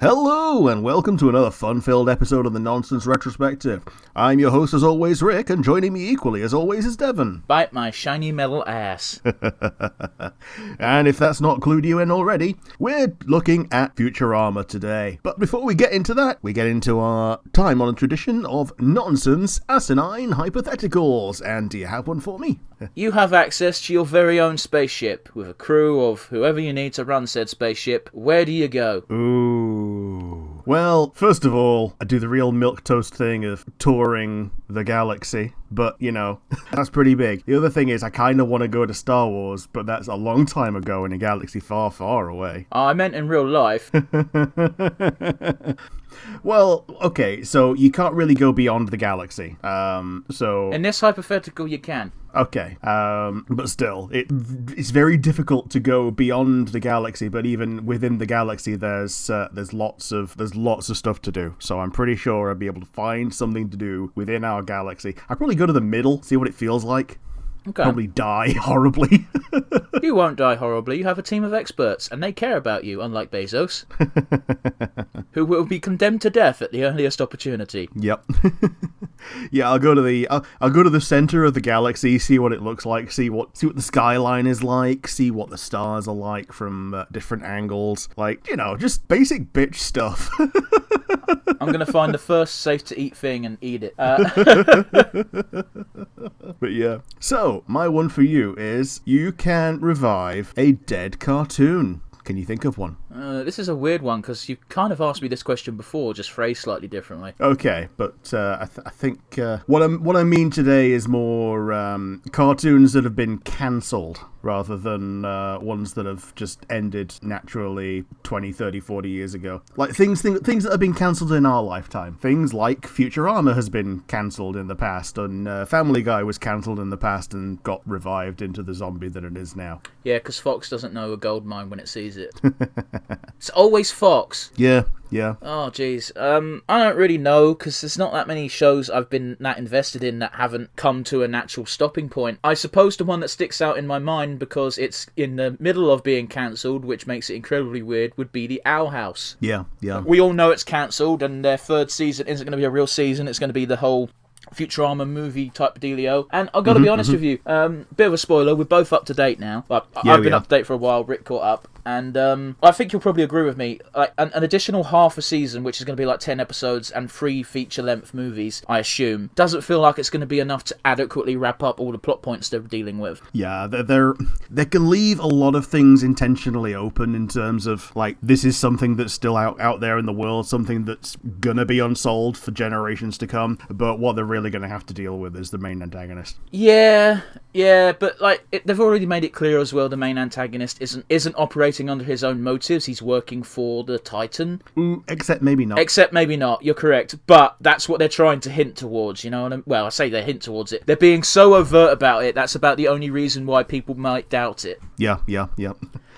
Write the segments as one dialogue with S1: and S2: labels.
S1: Hello, and welcome to another fun-filled episode of the Nonsense Retrospective. I'm your host, as always, Rick, and joining me equally, as always, is Devon.
S2: Bite my shiny metal ass.
S1: And if that's not clued you in already, we're looking at Futurama today. But before we get into that, we get into our time-honored tradition of nonsense, asinine hypotheticals. And do you have one for me?
S2: You have access to your very own spaceship, with a crew of whoever you need to run said spaceship. Where do you go?
S1: Ooh. Well, first of all, I do the real milquetoast thing of touring the galaxy, but, you know, that's pretty big. The other thing is I kind of want to go to Star Wars, but that's a long time ago in a galaxy far, far away.
S2: I meant in real life.
S1: Well, okay, so you can't really go beyond the galaxy.
S2: In this hypothetical, you can.
S1: Okay, but still, it's very difficult to go beyond the galaxy. But even within the galaxy, there's lots of stuff to do. So I'm pretty sure I'd be able to find something to do within our galaxy. I'd probably go to the middle, see what it feels like.
S2: Okay.
S1: Probably die horribly.
S2: You won't die horribly. You have a team of experts, and they care about you, unlike Bezos, who will be condemned to death at the earliest opportunity.
S1: Yep. Yeah, I'll go to the center of the galaxy, see what it looks like, see what the skyline is like, see what the stars are like from different angles, like, you know, just basic bitch stuff.
S2: I'm gonna find the first safe to eat thing and eat it.
S1: But yeah. So, my one for you is you can revive a dead cartoon. Can you think of one?
S2: This is a weird one, because you kind of asked me this question before, just phrased slightly differently.
S1: Okay, but I think what I mean today is more cartoons that have been cancelled rather than ones that have just ended naturally 20, 30, 40 years ago. Like things that have been cancelled in our lifetime. Things like Futurama has been cancelled in the past, and Family Guy was cancelled in the past and got revived into the zombie that it is now.
S2: Yeah, because Fox doesn't know a gold mine when it sees it. It's always Fox.
S1: Yeah.
S2: Oh, jeez. I don't really know, because there's not that many shows I've been that invested in that haven't come to a natural stopping point. I suppose the one that sticks out in my mind, because it's in the middle of being cancelled, which makes it incredibly weird, would be the Owl House.
S1: Yeah.
S2: We all know it's cancelled, and their third season isn't going to be a real season. It's going to be the whole Futurama movie type dealio. And I've got to be honest with you, bit of a spoiler, we're both up to date now. I've been up to date for a while, Rick caught up, and I think you'll probably agree with me. Like an additional half a season, which is going to be like 10 episodes and 3 feature-length movies, I assume, doesn't feel like it's going to be enough to adequately wrap up all the plot points they're dealing with.
S1: Yeah, they can leave a lot of things intentionally open in terms of, like, this is something that's still out there in the world, something that's gonna be unsolved for generations to come, but what they're really gonna have to deal with is the main antagonist.
S2: Yeah, but they've already made it clear as well, the main antagonist isn't operating under his own motives. He's working for the Titan.
S1: Except maybe not. You're correct.
S2: But that's what they're trying to hint towards, you know what I mean? Well, I say they hint towards it. They're being so overt about it, that's about the only reason why people might doubt it.
S1: Yeah.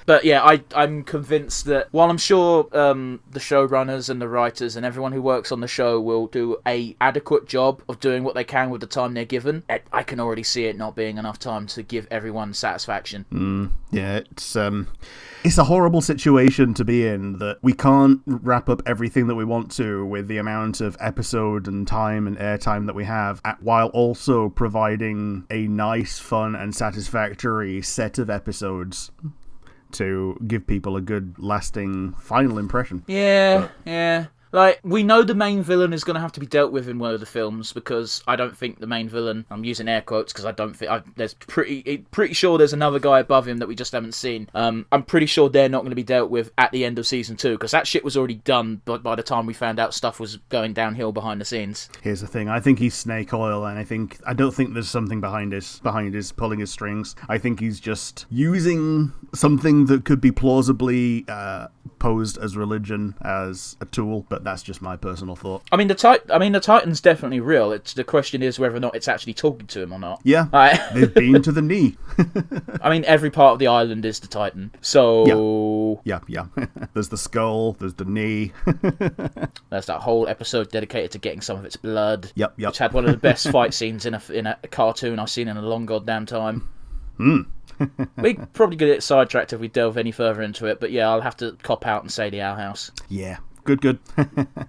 S2: But yeah, I'm convinced that while I'm sure the showrunners and the writers and everyone who works on the show will do a adequate job of doing what they can with the time they're given, I can already see it not being enough time to give everyone satisfaction.
S1: Yeah, it's a horrible situation to be in, that we can't wrap up everything that we want to with the amount of episode and time and airtime that we have, while also providing a nice, fun, and satisfactory set of episodes to give people a good, lasting final impression.
S2: Yeah. Like, we know the main villain is going to have to be dealt with in one of the films, because I don't think the main villain, I'm using air quotes because I don't think, there's pretty sure there's another guy above him that we just haven't seen. I'm pretty sure they're not going to be dealt with at the end of season 2, because that shit was already done by the time we found out stuff was going downhill behind the scenes.
S1: Here's the thing, I think he's snake oil, and I don't think there's something behind his pulling his strings. I think he's just using something that could be plausibly posed as religion as a tool, but that's just my personal thought.
S2: I mean, the Titan's definitely real. The question is whether or not it's actually talking to him or not.
S1: Yeah, they've been to the knee.
S2: I mean, every part of the island is the Titan, so...
S1: Yeah. There's the skull, there's the knee.
S2: There's that whole episode dedicated to getting some of its blood.
S1: Yep.
S2: Which had one of the best fight scenes in a cartoon I've seen in a long goddamn time. We probably get sidetracked if we delve any further into it, but yeah, I'll have to cop out and say the Owl House.
S1: Yeah. good.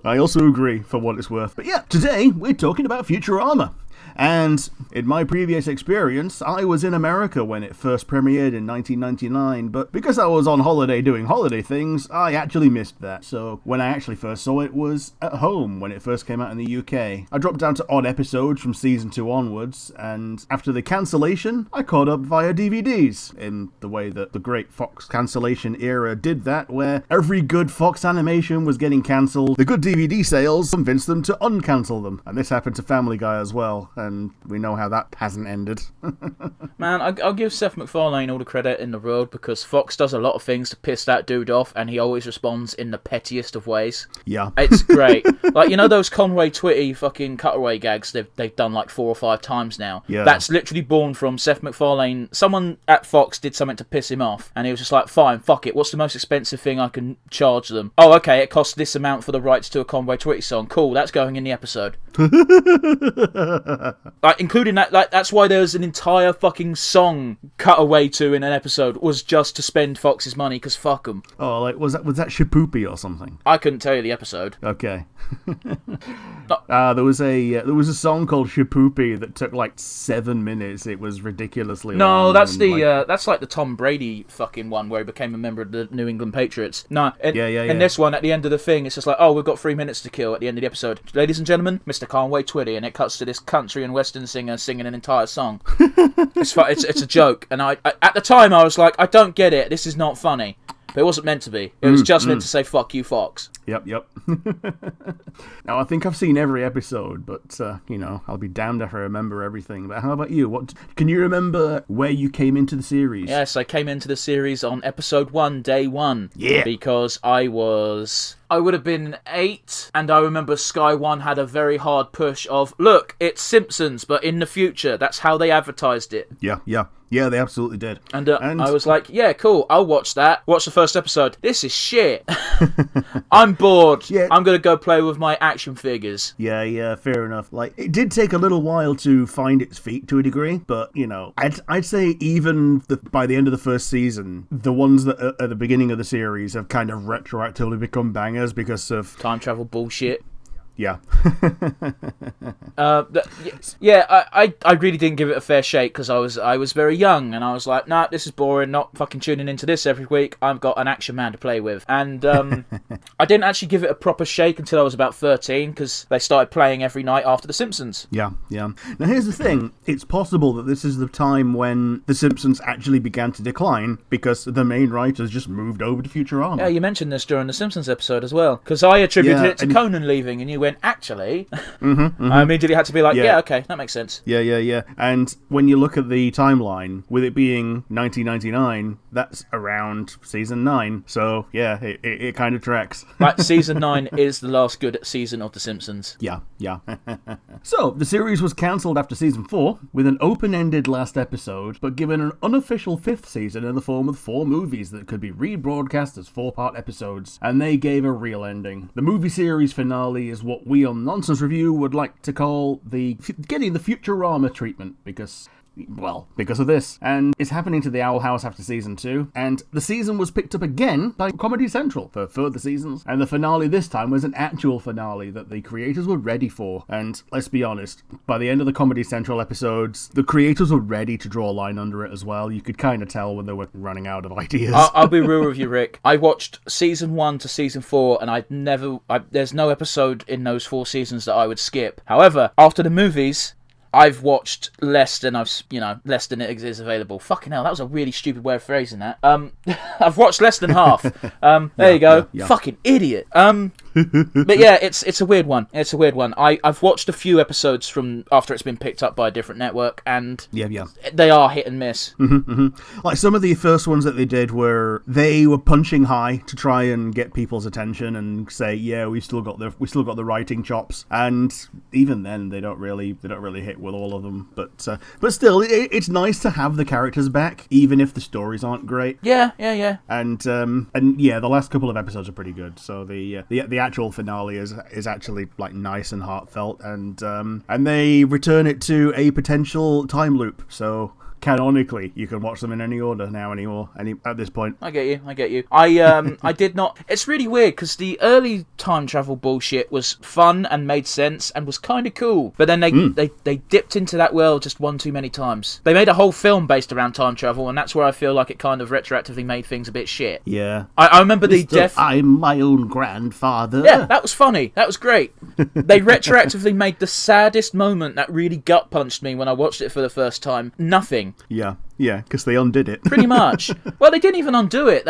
S1: I also agree, for what it's worth. But yeah, today we're talking about Futurama. And in my previous experience, I was in America when it first premiered in 1999, but because I was on holiday doing holiday things, I actually missed that. So when I actually first saw it was at home when it first came out in the UK. I dropped down to odd episodes from season 2 onwards, and after the cancellation, I caught up via DVDs, in the way that the great Fox cancellation era did that, where every good Fox animation was getting cancelled. The good DVD sales convinced them to uncancel them, and this happened to Family Guy as well. And we know how that hasn't ended.
S2: Man, I'll give Seth MacFarlane all the credit in the world, because Fox does a lot of things to piss that dude off, and he always responds in the pettiest of ways.
S1: Yeah.
S2: It's great. Like, you know those Conway Twitty fucking cutaway gags they've done like 4 or 5 times now?
S1: Yeah.
S2: That's literally born from Seth MacFarlane. Someone at Fox did something to piss him off, and he was just like, fine, fuck it, what's the most expensive thing I can charge them? Oh, okay, it costs this amount for the rights to a Conway Twitty song. Cool, that's going in the episode. Like, including that, like, that's why there's an entire fucking song cut away to in an episode, was just to spend Fox's money, because fuck them.
S1: Oh, like, was that Shipoopi or something?
S2: I couldn't tell you the episode.
S1: Okay. There was a song called Shipoopi that took like 7 minutes. It was ridiculously long.
S2: No, that's that's like the Tom Brady fucking one where he became a member of the New England Patriots. No, in this one, at the end of the thing, it's just like, oh, we've got 3 minutes to kill at the end of the episode. Ladies and gentlemen, Mr. Conway Twitty, and it cuts to this country and western singer singing an entire song. It's a joke, and I at the time I was like, I don't get it. This is not funny. But it wasn't meant to be. It was just meant to say, fuck you, Fox.
S1: Yep. Now, I think I've seen every episode, but, I'll be damned if I remember everything. But how about you? Can you remember where you came into the series?
S2: Yes, I came into the series on episode 1, day 1.
S1: Yeah.
S2: Because I would have been 8, and I remember Sky One had a very hard push of, look, it's Simpsons, but in the future. That's how they advertised it.
S1: Yeah, they absolutely did.
S2: And I was like, yeah, cool, I'll watch that. Watch the first episode. This is shit. I'm bored. Yeah. I'm going to go play with my action figures.
S1: Yeah, fair enough. Like, it did take a little while to find its feet to a degree, but, I'd say even by the end of the first season, the ones that are at the beginning of the series have kind of retroactively become bangers because of
S2: time travel bullshit.
S1: Yeah.
S2: I really didn't give it a fair shake because I was very young and I was like, nah, this is boring, not fucking tuning into this every week. I've got an action man to play with. And I didn't actually give it a proper shake until I was about 13 because they started playing every night after The Simpsons.
S1: Yeah. Now here's the thing. It's possible that this is the time when The Simpsons actually began to decline because the main writers just moved over to Futurama.
S2: Yeah, you mentioned this during The Simpsons episode as well because I attributed it to Conan leaving and you went, actually, I immediately had to be like, yeah, okay, that makes sense.
S1: Yeah. And when you look at the timeline, with it being 1999, that's around season 9. So, yeah, it kind of tracks.
S2: Right, season 9 is the last good season of The Simpsons.
S1: Yeah. So, the series was cancelled after season 4, with an open-ended last episode, but given an unofficial 5th season in the form of 4 movies that could be rebroadcast as 4-part episodes, and they gave a real ending. The movie series finale is what we on Nonsense Review would like to call getting the Futurama treatment, because of this. And it's happening to the Owl House after season 2, and the season was picked up again by Comedy Central for further seasons, and the finale this time was an actual finale that the creators were ready for. And let's be honest, by the end of the Comedy Central episodes, the creators were ready to draw a line under it as well. You could kind of tell when they were running out of ideas.
S2: I'll be real with you, Rick. I watched season 1 to season 4, and there's no episode in those 4 seasons that I would skip. However, after the movies, I've watched less than it is available. Fucking hell, that was a really stupid way of phrasing that. I've watched less than half. There you go. Yeah. Fucking idiot. But yeah, it's a weird one. I've watched a few episodes from after it's been picked up by a different network, and they are hit and miss.
S1: Like some of the first ones that they did were punching high to try and get people's attention and say, yeah, we still got the writing chops, and even then they don't really hit with all of them. But still, it's nice to have the characters back, even if the stories aren't great.
S2: Yeah.
S1: And the last couple of episodes are pretty good. So the actual finale is actually like nice and heartfelt, and they return it to a potential time loop. So canonically, you can watch them in any order now at this point.
S2: I get you. I did not. It's really weird because the early time travel bullshit was fun and made sense and was kind of cool. But then they dipped into that world just one too many times. They made a whole film based around time travel, and that's where I feel like it kind of retroactively made things a bit shit.
S1: Yeah.
S2: I remember the
S1: I'm my own grandfather.
S2: Yeah, that was funny. That was great. They retroactively made the saddest moment that really gut punched me when I watched it for the first time. Nothing.
S1: Yeah, because they undid it.
S2: Pretty much. Well, they didn't even undo it.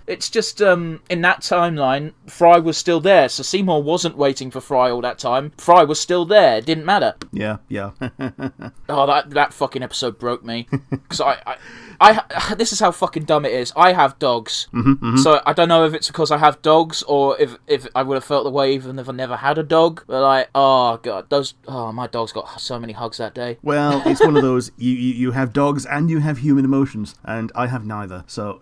S2: It's just, in that timeline, Fry was still there, so Seymour wasn't waiting for Fry all that time. Fry was still there. It didn't matter.
S1: Yeah.
S2: Oh, that fucking episode broke me. Because this is how fucking dumb it is. I have dogs. So I don't know if it's because I have dogs or if I would have felt the way even if I never had a dog. But like, oh god, my dogs got so many hugs that day.
S1: Well, it's one of those, you have dogs and you have human emotions, and I have neither, so...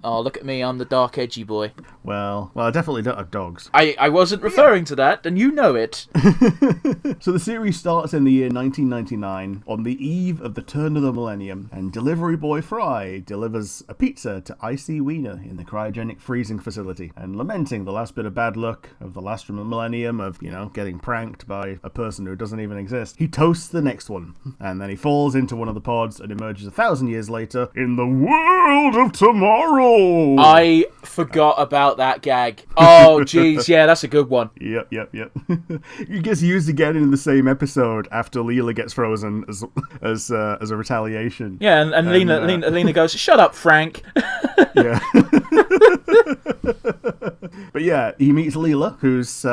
S2: Oh, look at me, I'm the dark, edgy boy.
S1: Well, I definitely don't have dogs.
S2: I wasn't referring to that, and you know it.
S1: So the series starts in the year 1999, on the eve of the turn of the millennium, and delivery boy Fry delivers a pizza to Icy Wiener in the cryogenic freezing facility, and lamenting the last bit of bad luck of the last millennium of, getting pranked by a person who doesn't even exist. He toasts the next one, and then he falls into one of the pods and emerges 1,000 years later in the world of tomorrow.
S2: I forgot about that gag. Oh, jeez, yeah, that's a good one.
S1: Yep. It gets used again in the same episode after Leela gets frozen as a retaliation.
S2: Yeah, and Lena goes, "Shut up, Frank."
S1: Yeah. But yeah, he meets Leela, who's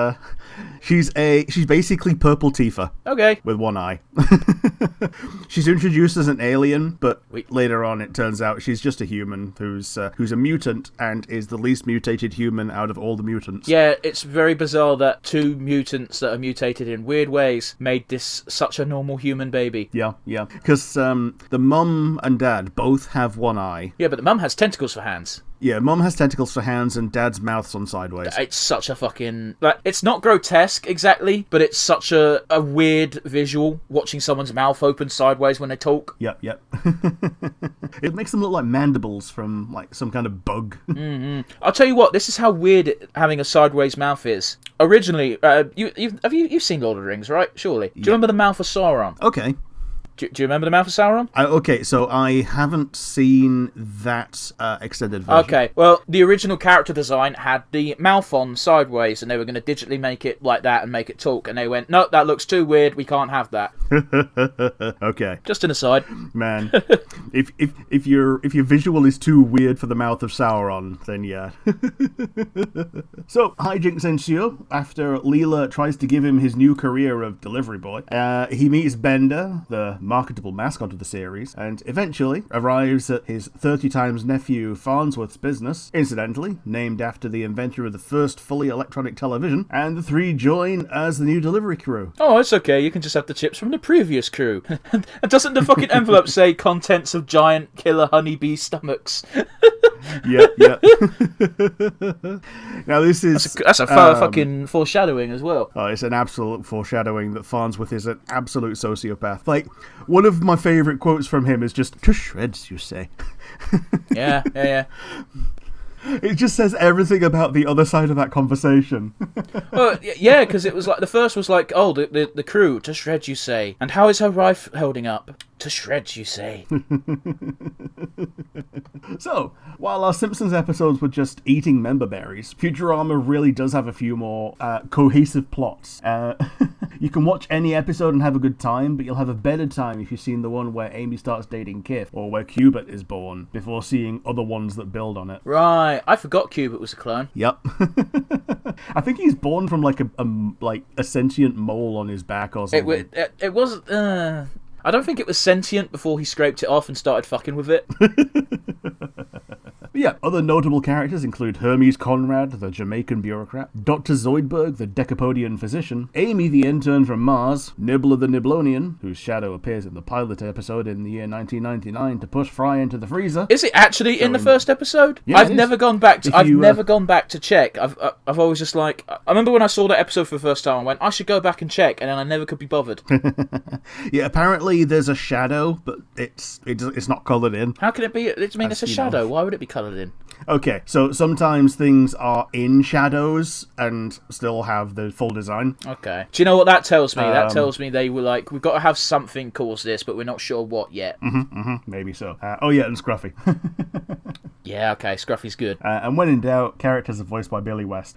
S1: she's basically Purple Tifa.
S2: Okay.
S1: With one eye. She's introduced as an alien, but later on it turns out she's just a human who's a mutant and is the least mutated human out of all the mutants.
S2: Yeah, it's very bizarre that two mutants that are mutated in weird ways made this such a normal human baby.
S1: Yeah. Because the mum and dad both have one eye.
S2: Yeah, but the mum has tentacles for hands.
S1: Yeah, mum has tentacles for hands and dad's mouth's on sideways.
S2: It's such a fucking... it's not grotesque, exactly, but it's such a weird visual, watching someone's mouth open sideways when they talk.
S1: Yep. It makes them look like mandibles from, some kind of bug.
S2: Mm-hmm. I'll tell you what, this is how weird having a sideways mouth is. Originally, you've seen Lord of the Rings, right? Surely. Do you remember the mouth of Sauron?
S1: Okay.
S2: Do you remember the mouth of Sauron?
S1: Okay, so I haven't seen that extended version.
S2: Okay, well, the original character design had the mouth on sideways, and they were going to digitally make it like that and make it talk, and they went, no, that looks too weird, we can't have that.
S1: Okay.
S2: Just an aside.
S1: Man, if your visual is too weird for the mouth of Sauron, then yeah. So, hijinks ensue after Leela tries to give him his new career of delivery boy. He meets Bender, the marketable mascot of the series, and eventually arrives at his 30 times nephew Farnsworth's business, incidentally named after the inventor of the first fully electronic television, and the three join as the new delivery crew.
S2: Oh, it's okay, you can just have the chips from the previous crew. And doesn't the fucking envelope say contents of giant killer honeybee stomachs?
S1: Yeah. Now this is...
S2: That's a fucking foreshadowing as well.
S1: Oh, it's an absolute foreshadowing that Farnsworth is an absolute sociopath. One of my favourite quotes from him is just, "To shreds, you say."
S2: Yeah.
S1: It just says everything about the other side of that conversation.
S2: Well, yeah, because it was the first was oh, the crew, to shreds, you say. And how is her rifle holding up? To shreds, you say.
S1: So, while our Simpsons episodes were just eating member berries, Futurama really does have a few more cohesive plots. You can watch any episode and have a good time, but you'll have a better time if you've seen the one where Amy starts dating Kif, or where Cubert is born, before seeing other ones that build on it.
S2: Right, I forgot Cubert was a clone.
S1: Yep. I think he's born from a sentient mole on his back or something.
S2: It wasn't... I don't think it was sentient before he scraped it off and started fucking with it.
S1: Yeah, other notable characters include Hermes Conrad, the Jamaican bureaucrat, Dr. Zoidberg, the Decapodian physician, Amy, the intern from Mars, Nibbler the Niblonian, whose shadow appears in the pilot episode in the year 1999 to push Fry into the freezer.
S2: Is it actually in the first episode?
S1: Yeah,
S2: I've never gone back to.
S1: never
S2: gone back to check. I've always just like. I remember when I saw that episode for the first time, I went, I should go back and check, and then I never could be bothered.
S1: Yeah, apparently there's a shadow, but it's not coloured in.
S2: How can it be? It's a shadow. Why would it be coloured in?
S1: Okay, so sometimes things are in shadows and still have the full design.
S2: Okay. Do you know what that tells me? That tells me they were like, we've got to have something cause this, but we're not sure what yet.
S1: Maybe so. And Scruffy.
S2: Yeah, okay, Scruffy's good.
S1: And when in doubt, characters are voiced by Billy West.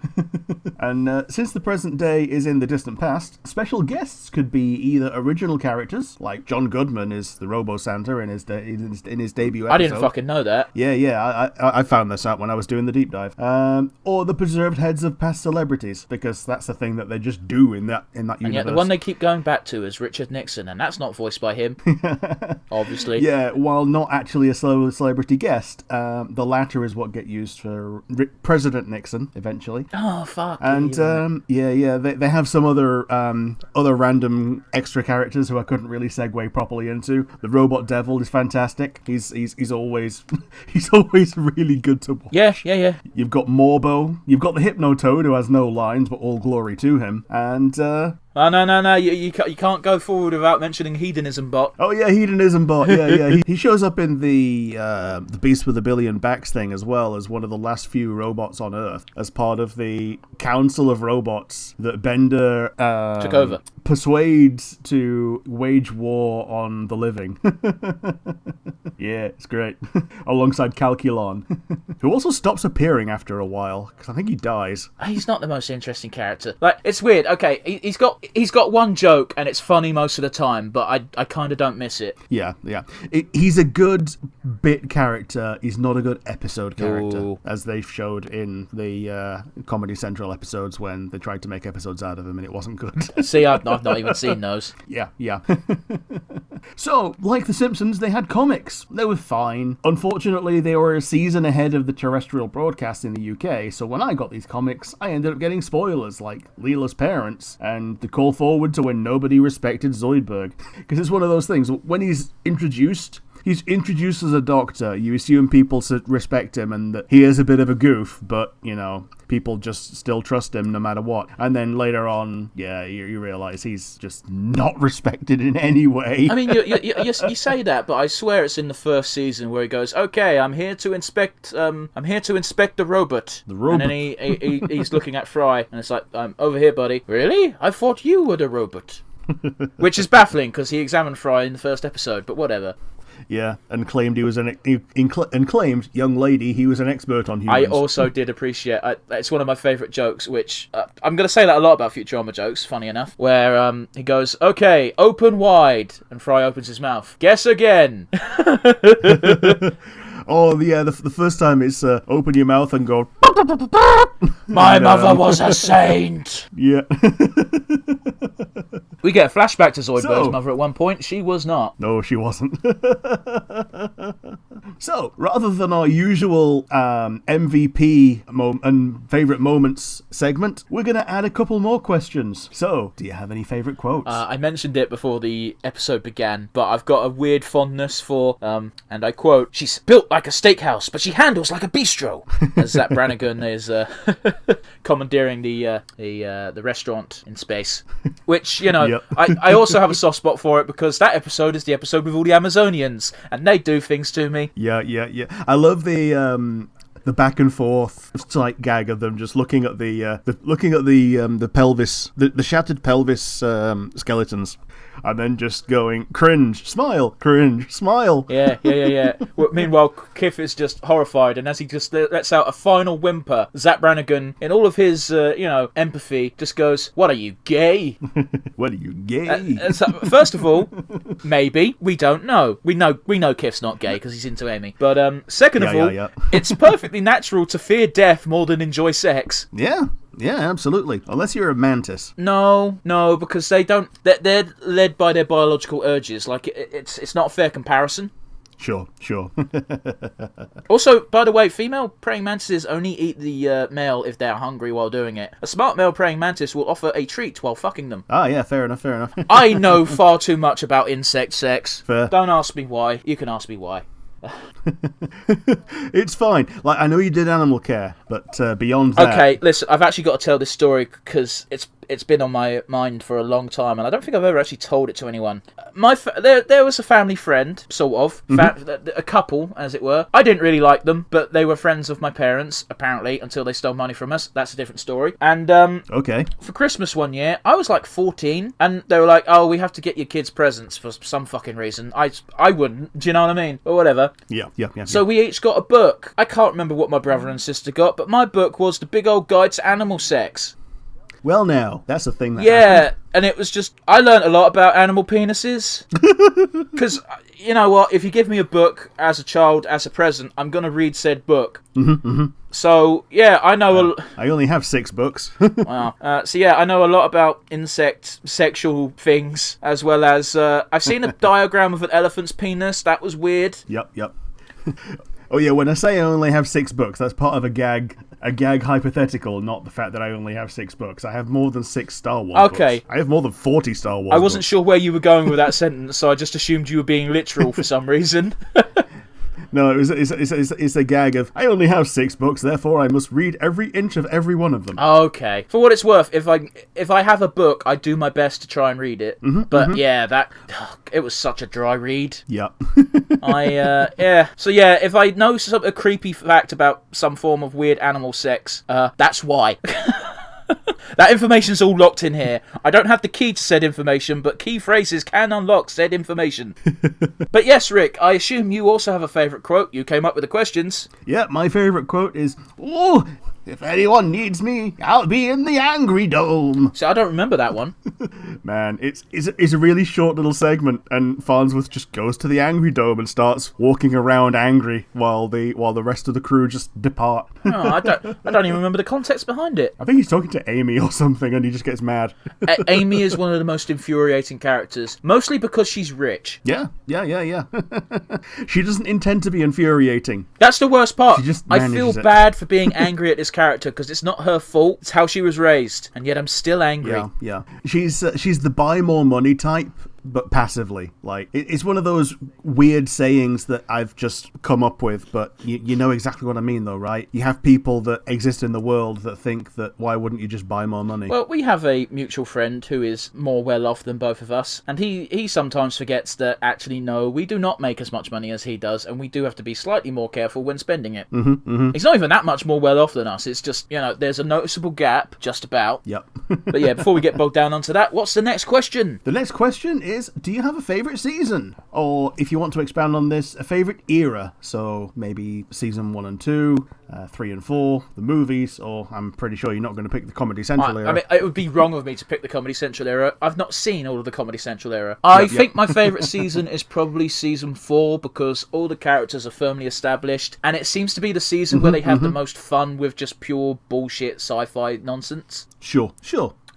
S1: And since the present day is in the distant past, special guests could be either original characters, like John Goodman is the Robo Santa in his debut episode.
S2: I didn't fucking know that.
S1: Yeah, I found this out when I was doing the deep dive. Or the preserved heads of past celebrities, because that's the thing that they just do in that universe.
S2: And yet the one they keep going back to is Richard Nixon, and that's not voiced by him, obviously.
S1: Yeah, while not actually a celebrity guest, the latter is what get used for President Nixon eventually.
S2: Oh fuck.
S1: And they have some other random extra characters who I couldn't really segue properly into. The Robot Devil is fantastic. He's always really good to watch.
S2: Yeah.
S1: You've got Morbo. You've got the Hypnotoad, who has no lines, but all glory to him. And
S2: Oh, no, you can't go forward without mentioning Hedonism Bot.
S1: Oh yeah, Hedonism Bot, yeah. He shows up in the Beast with a Billion Backs thing as well as one of the last few robots on Earth, as part of the council of robots that Bender
S2: took over.
S1: Persuades to wage war on the living. Yeah, it's great. Alongside Calculon, who also stops appearing after a while, because I think he dies.
S2: He's not the most interesting character. Like, it's weird. Okay, he's got one joke, and it's funny most of the time, but I kind of don't miss it.
S1: Yeah. He's a good bit character. He's not a good episode character,
S2: Ooh.
S1: as they showed in the Comedy Central episodes when they tried to make episodes out of him, and it wasn't good.
S2: See, I've not even seen those.
S1: Yeah. So, like The Simpsons, they had comics. They were fine. Unfortunately, they were a season ahead of the terrestrial broadcast in the UK, so when I got these comics, I ended up getting spoilers like Leela's parents and the call forward to when nobody respected Zoidberg. Because it's one of those things, when he's introduced as a doctor, you assume people respect him and that he is a bit of a goof, but, people just still trust him no matter what. And then later on, you realise he's just not respected in any way.
S2: I mean, you say that, but I swear it's in the first season where he goes, "Okay, I'm here to inspect the robot."
S1: The robot.
S2: And then he's looking at Fry, and it's like, "Over here, buddy." Really? I thought you were the robot. Which is baffling because he examined Fry in the first episode, but whatever.
S1: Yeah, and claimed claimed, young lady, he was an expert on humans.
S2: I also did appreciate. It's one of my favourite jokes, which I'm going to say that a lot about Futurama jokes. Funny enough, where he goes, "Okay, open wide," and Fry opens his mouth. Guess again.
S1: Oh yeah, the first time it's open your mouth and go.
S2: My mother was a saint.
S1: Yeah.
S2: We get a flashback to Zoidberg's mother at one point. She was not.
S1: No, she wasn't. So, rather than our usual MVP and favourite moments segment, we're going to add a couple more questions. So, do you have any favourite quotes?
S2: I mentioned it before the episode began, but I've got a weird fondness for, and I quote, "She's built like a steakhouse, but she handles like a bistro," as Zach Brannigan is commandeering the restaurant in space. Which, Yep. I also have a soft spot for it because that episode is the episode with all the Amazonians, and they do things to me.
S1: Yeah. I love the back and forth sight gag of them just looking at the pelvis, the shattered pelvis skeletons, and then just going cringe, smile.
S2: Yeah. Well, meanwhile, Kif is just horrified, and as he just lets out a final whimper, Zach Brannigan, in all of his empathy, just goes, "What are you, gay?"
S1: What are you, gay?
S2: So, first of all, maybe we don't know. We know Kif's not gay because he's into Amy. But second of all, it's perfectly natural to fear death more than enjoy sex.
S1: Yeah, absolutely. Unless you're a mantis.
S2: No, because they don't. They're led by their biological urges. Like it's not a fair comparison.
S1: Sure.
S2: Also, by the way, female praying mantises only eat the male if they're hungry while doing it. A smart male praying mantis will offer a treat while fucking them.
S1: Ah, yeah, fair enough.
S2: I know far too much about insect sex.
S1: Fair.
S2: Don't ask me why. You can ask me why.
S1: It's fine. Like, I know you did animal care, but beyond that...
S2: Okay, listen, I've actually got to tell this story because it's been on my mind for a long time, and I don't think I've ever actually told it to anyone. There was a family friend, sort of, a couple, as it were. I didn't really like them, but they were friends of my parents, apparently, until they stole money from us. That's a different story. And
S1: okay,
S2: for Christmas one year, I was like 14, and they were like, "Oh, we have to get your kids presents for some fucking reason." I wouldn't, do you know what I mean? Or whatever.
S1: Yeah.
S2: So we each got a book. I can't remember what my brother and sister got, but my book was The Big Old Guide to Animal Sex.
S1: Well, now, that's a thing that
S2: happened. And it was just... I learned a lot about animal penises. Because, you know what? If you give me a book as a child, as a present, I'm going to read said book. So, yeah, I know...
S1: I only have 6 books.
S2: Wow. So, yeah, I know a lot about insect sexual things, as well as... I've seen a diagram of an elephant's penis. That was weird.
S1: Yep. Oh, yeah, when I say I only have 6 books, that's part of a gag hypothetical, not the fact that I only have 6 books. I have more than 6 Star Wars books. I have more than 40 Star Wars
S2: I wasn't
S1: books.
S2: sure where you were going with that sentence, so I just assumed you were being literal for some reason.
S1: No, it's a gag of, I only have 6 books, therefore I must read every inch of every one of them.
S2: Okay. For what it's worth, if I have a book, I do my best to try and read it. Yeah, it was such a dry read.
S1: Yep.
S2: Yeah. So yeah, if I know a creepy fact about some form of weird animal sex, that's why. That information's all locked in here. I don't have the key to said information, but key phrases can unlock said information. But yes, Rick, I assume you also have a favourite quote. You came up with the questions.
S1: Yeah, my favourite quote is, "Oh, if anyone needs me, I'll be in the Angry Dome."
S2: So I don't remember that one.
S1: Man, it's a really short little segment, and Farnsworth just goes to the Angry Dome and starts walking around angry while the rest of the crew just depart.
S2: I don't even remember the context behind it.
S1: I think he's talking to Amy or something, and he just gets mad.
S2: Amy is one of the most infuriating characters, mostly because she's rich.
S1: Yeah. She doesn't intend to be infuriating.
S2: That's the worst part.
S1: She just
S2: I feel bad for being angry at this character because it's not her fault. It's how she was raised, and yet I'm still angry.
S1: Yeah. She's the buy more money type, but passively. Like, it's one of those weird sayings that I've just come up with, but you know exactly what I mean, though, right? You have people that exist in the world that think that why wouldn't you just buy more money?
S2: Well, we have a mutual friend who is more well off than both of us, and he sometimes forgets that actually, no, we do not make as much money as he does, and we do have to be slightly more careful when spending it. He's not even that much more well off than us. It's just, there's a noticeable gap, just about.
S1: Yep.
S2: But yeah, before we get bogged down onto that, what's the next question?
S1: The next question is, do you have a favourite season? Or, if you want to expand on this, a favourite era? So, maybe season 1 and 2, 3 and 4, the movies, or I'm pretty sure you're not going to pick the Comedy Central era.
S2: I mean, it would be wrong of me to pick the Comedy Central era. I've not seen all of the Comedy Central era. I think my favourite season is probably season 4 because all the characters are firmly established, and it seems to be the season where they have the most fun with just pure bullshit sci-fi nonsense.
S1: Sure.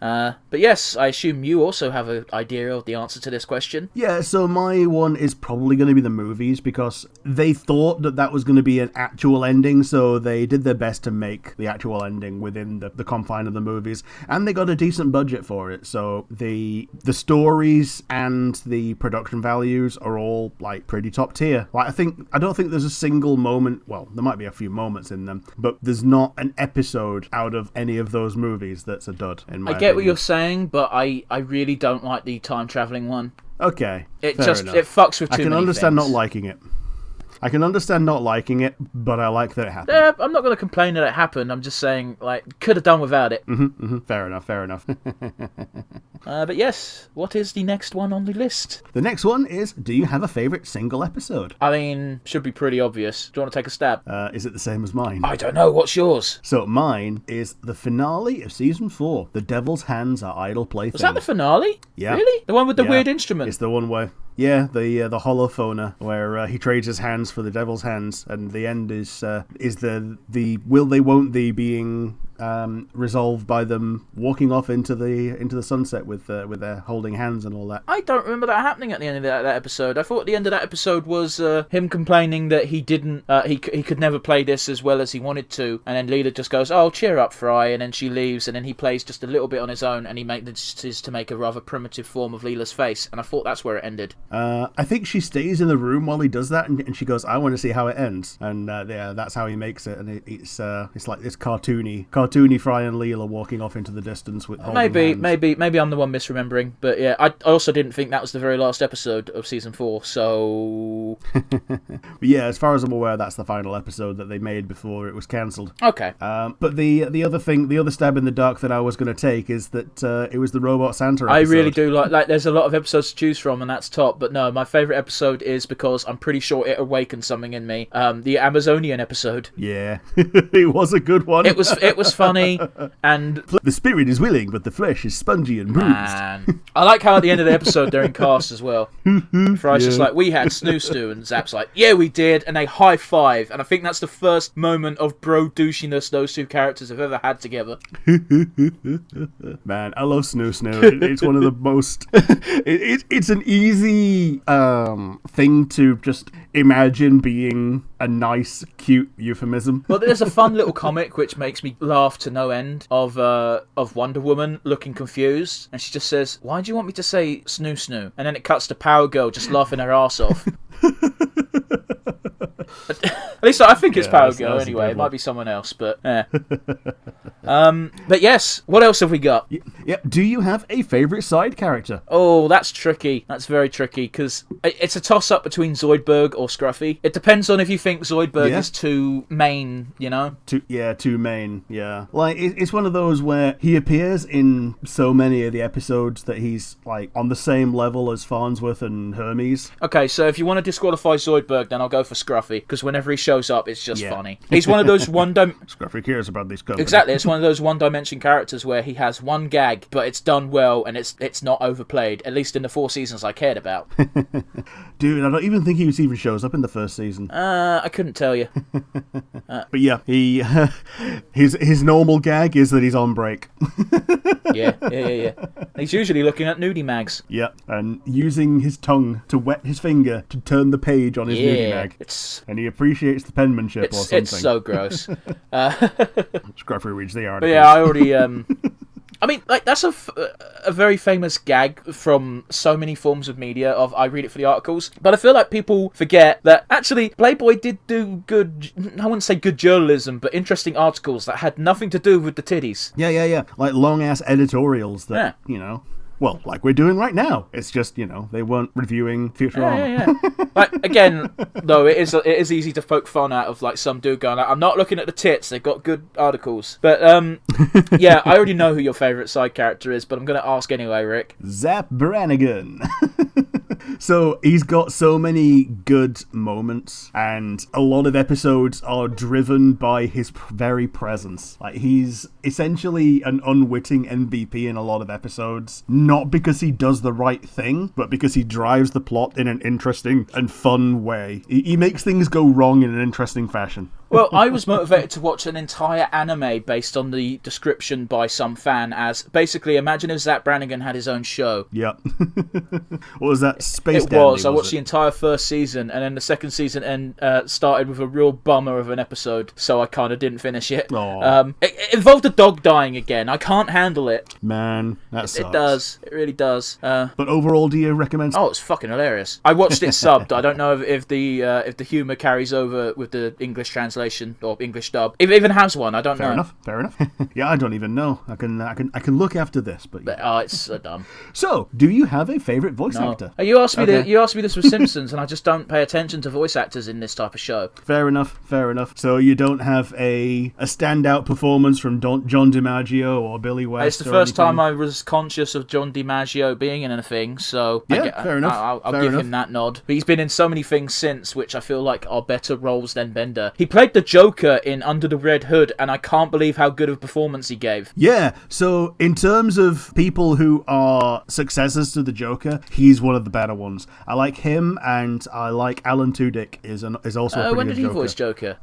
S2: But yes, I assume you also have an idea of the answer to this question.
S1: Yeah, so my one is probably going to be the movies because they thought that was going to be an actual ending, so they did their best to make the actual ending within the confine of the movies, and they got a decent budget for it, so the stories and the production values are all, like, pretty top tier. Like, I don't think there's a single moment, well, there might be a few moments in them, but there's not an episode out of any of those movies that's a dud, in my opinion.
S2: I get what you're saying, but I really don't like the time-travelling one.
S1: Okay,
S2: it
S1: enough.
S2: It fucks with too many things.
S1: I can understand not liking it. I can understand not liking it, but I like that it happened.
S2: I'm not going to complain that it happened. I'm just saying, like, could have done without it.
S1: Fair enough.
S2: But yes, what is the next one on the list?
S1: The next one is, do you have a favourite single episode?
S2: I mean, should be pretty obvious. Do you want to take a stab?
S1: Is it the same as mine?
S2: I don't know. What's yours?
S1: So mine is the finale of season 4. The Devil's Hands Are Idle Playthings.
S2: Was that the finale?
S1: Yeah.
S2: Really? The one with the weird instrument?
S1: It's the one where... Yeah, the holophoner, where he trades his hands for the devil's hands, and the end is the will they won't they being resolved by them walking off into the sunset with their holding hands and all that.
S2: I don't remember that happening at the end of that episode. I thought the end of that episode was him complaining that he didn't, he could never play this as well as he wanted to, and then Leela just goes, "Oh, cheer up, Fry," and then she leaves, and then he plays just a little bit on his own, and he manages to make a rather primitive form of Leela's face, and I thought that's where it ended.
S1: I think she stays in the room while he does that, and she goes, "I want to see how it ends," and yeah, that's how he makes it, and it's like this cartoony Fry and Leela walking off into the distance with holding hands.
S2: Maybe I'm the one misremembering, but yeah, I also didn't think that was the very last episode of season 4, so...
S1: But yeah, as far as I'm aware, that's the final episode that they made before it was cancelled.
S2: Okay.
S1: But the other stab in the dark that I was going to take is that it was the Robot Santa episode.
S2: I really do like there's a lot of episodes to choose from, and that's top, but no, my favourite episode is, because I'm pretty sure it awakened something in me, the Amazonian episode.
S1: Yeah, it was a good one.
S2: It was funny, and...
S1: The spirit is willing, but the flesh is spongy and bruised.
S2: Man. I like how at the end of the episode they're in cast as well. Fry's just like, "We had Snoo Snoo," and Zap's like, "Yeah, we did," and they high five, and I think that's the first moment of bro douchiness those two characters have ever had together.
S1: Man, I love Snoo Snoo. It's one of the most... It's an easy thing to just imagine being a nice, cute euphemism.
S2: Well, there's a fun little comic which makes me laugh to no end of Wonder Woman looking confused, and she just says, "Why do you want me to say Snoo Snoo?" And then it cuts to Power Girl just laughing her ass off. At least I think it's Power Girl anyway. It might be someone else, but yeah. But yes, what else have we got?
S1: Yeah. Do you have a favourite side character?
S2: Oh, that's tricky. That's very tricky, because it's a toss-up between Zoidberg or Scruffy. It depends on if you think Zoidberg is too main, you know?
S1: Too main, yeah. Like, it's one of those where he appears in so many of the episodes that he's, like, on the same level as Farnsworth and Hermes.
S2: Okay, so if you want to disqualify Zoidberg, then I'll go for Scruffy, because whenever he shows up, it's just funny. He's one of those
S1: Scruffy cares about these companies.
S2: Exactly, it's one of those one-dimension characters where he has one gag, but it's done well, and it's not overplayed, at least in the 4 seasons I cared about.
S1: Dude, I don't even think he even shows up in the first season.
S2: I couldn't tell you.
S1: But yeah, he his normal gag is that he's on break.
S2: Yeah. He's usually looking at nudie mags.
S1: Yeah, and using his tongue to wet his finger to turn the page on his nudie mag. And he appreciates the penmanship or something.
S2: It's so gross.
S1: Scruffy reads the article.
S2: But yeah, I already... I mean, like, that's a very famous gag from so many forms of media of I read it for the articles. But I feel like people forget that actually Playboy did do good, I wouldn't say good journalism, but interesting articles that had nothing to do with the titties.
S1: Yeah. Like long-ass editorials that, you know... Well, like we're doing right now. It's just, you know, they weren't reviewing Futurama.
S2: Yeah. Like, again, though, it is easy to poke fun out of, like, some dude going, like, "I'm not looking at the tits, they've got good articles." But, yeah, I already know who your favourite side character is, but I'm going to ask anyway, Rick.
S1: Zap Brannigan. So he's got so many good moments, and a lot of episodes are driven by his very presence. Like, he's essentially an unwitting MVP in a lot of episodes, not because he does the right thing, but because he drives the plot in an interesting and fun way. He makes things go wrong in an interesting fashion.
S2: Well, I was motivated to watch an entire anime based on the description by some fan as, basically, imagine if Zap Brannigan had his own show.
S1: Yep. What was that? Space
S2: It was. I watched the entire first season, and then the second season started with a real bummer of an episode, so I kind of didn't finish it. It involved a dog dying again. I can't handle it.
S1: Man, that sucks.
S2: It does. It really does.
S1: But overall, do you recommend...
S2: Oh, it's fucking hilarious. I watched it subbed. I don't know if the humour carries over with the English translation or English dub. If it even has one, I don't know.
S1: Fair enough. Yeah, I don't even know. I can look after this, but
S2: it's so dumb.
S1: So, do you have a favourite voice actor?
S2: You asked me this with Simpsons, and I just don't pay attention to voice actors in this type of show.
S1: Fair enough. So you don't have a standout performance from John DiMaggio or Billy West?
S2: It's the first time I was conscious of John DiMaggio being in anything, so
S1: fair enough.
S2: I'll give him that nod. But he's been in so many things since, which I feel like are better roles than Bender. He played the Joker in Under the Red Hood, and I can't believe how good of a performance he gave.
S1: Yeah, so in terms of people who are successors to the Joker, he's one of the better ones. I like him, and I like Alan Tudyk is also a pretty
S2: when
S1: good
S2: did he
S1: Joker.
S2: voice Joker?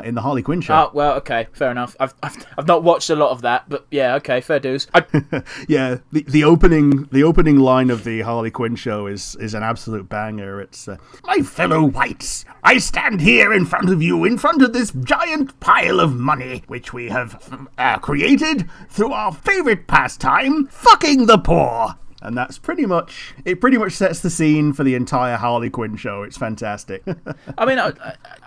S1: in the Harley Quinn show.
S2: Oh, well, okay, fair enough. I've not watched a lot of that, but yeah, okay, fair dues.
S1: Yeah, the opening line of the Harley Quinn show is an absolute banger. It's my fellow whites, I stand here in front of you, in front of this giant pile of money which we have created through our favorite pastime, fucking the poor. And that's pretty much sets the scene for the entire Harley Quinn show. It's fantastic.
S2: I mean,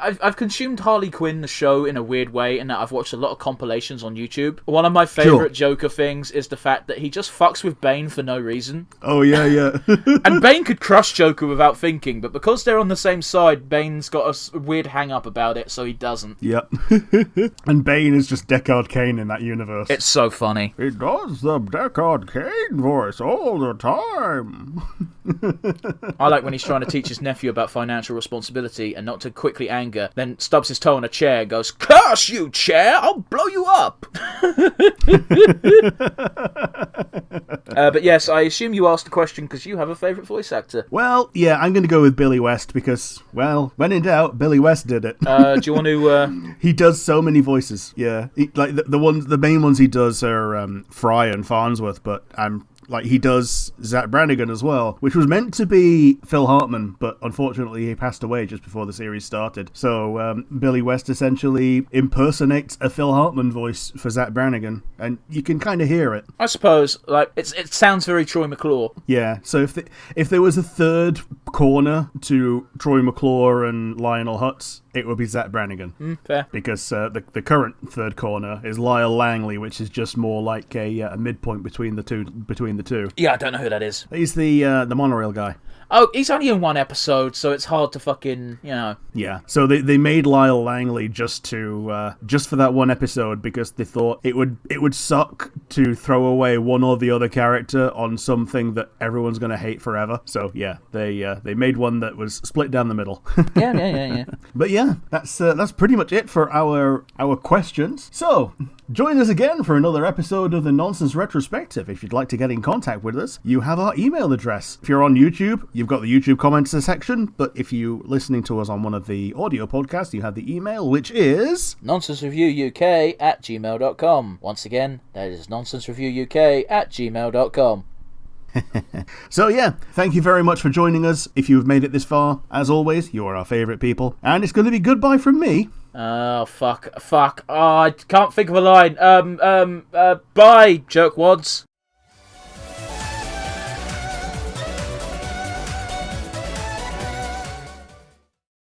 S2: I've consumed Harley Quinn, the show, in a weird way, in that I've watched a lot of compilations on YouTube. One of my favourite Joker things is the fact that he just fucks with Bane for no reason.
S1: Oh, yeah.
S2: And Bane could crush Joker without thinking, but because they're on the same side, Bane's got a weird hang-up about it, so he doesn't.
S1: Yep. And Bane is just Deckard Cain in that universe.
S2: It's so funny.
S1: He does the Deckard Cain voice all the time.
S2: I like when he's trying to teach his nephew about financial responsibility and not to quickly anger, then stubs his toe on a chair and goes, "Curse you, chair! I'll blow you up!" But yes, I assume you asked the question because you have a favourite voice actor.
S1: Well, yeah, I'm going to go with Billy West because, well, when in doubt, Billy West did it.
S2: Do you want to...
S1: He does so many voices, yeah. The main ones he does are Fry and Farnsworth, but he does Zach Brannigan as well, which was meant to be Phil Hartman, but unfortunately he passed away just before the series started. So Billy West essentially impersonates a Phil Hartman voice for Zach Brannigan, and you can kind of hear it.
S2: I suppose, it sounds very Troy McClure.
S1: Yeah, so if there was a third corner to Troy McClure and Lionel Hutz, it would be Zach Brannigan.
S2: Fair.
S1: Because the current third corner is Lyle Langley, which is just more like a midpoint between the two.
S2: Yeah, I don't know who that is.
S1: He's the monorail guy.
S2: Oh, he's only in one episode, so it's hard to fucking,
S1: Yeah, so they made Lyle Langley just for that one episode because they thought it would suck to throw away one or the other character on something that everyone's gonna hate forever. So yeah, they made one that was split down the middle.
S2: Yeah.
S1: But yeah, that's pretty much it for our questions. So join us again for another episode of the Nonsense Retrospective. If you'd like to get in contact with us, you have our email address. If you're on YouTube, you've got the YouTube comments section, but if you're listening to us on one of the audio podcasts, you have the email, which is
S2: nonsensereviewuk@gmail.com. Once again, that is nonsensereviewuk@gmail.com.
S1: So yeah, thank you very much for joining us. If you've made it this far, as always, you are our favourite people, and it's going to be goodbye from me.
S2: Oh, fuck. Oh, I can't think of a line. Bye, jerkwads.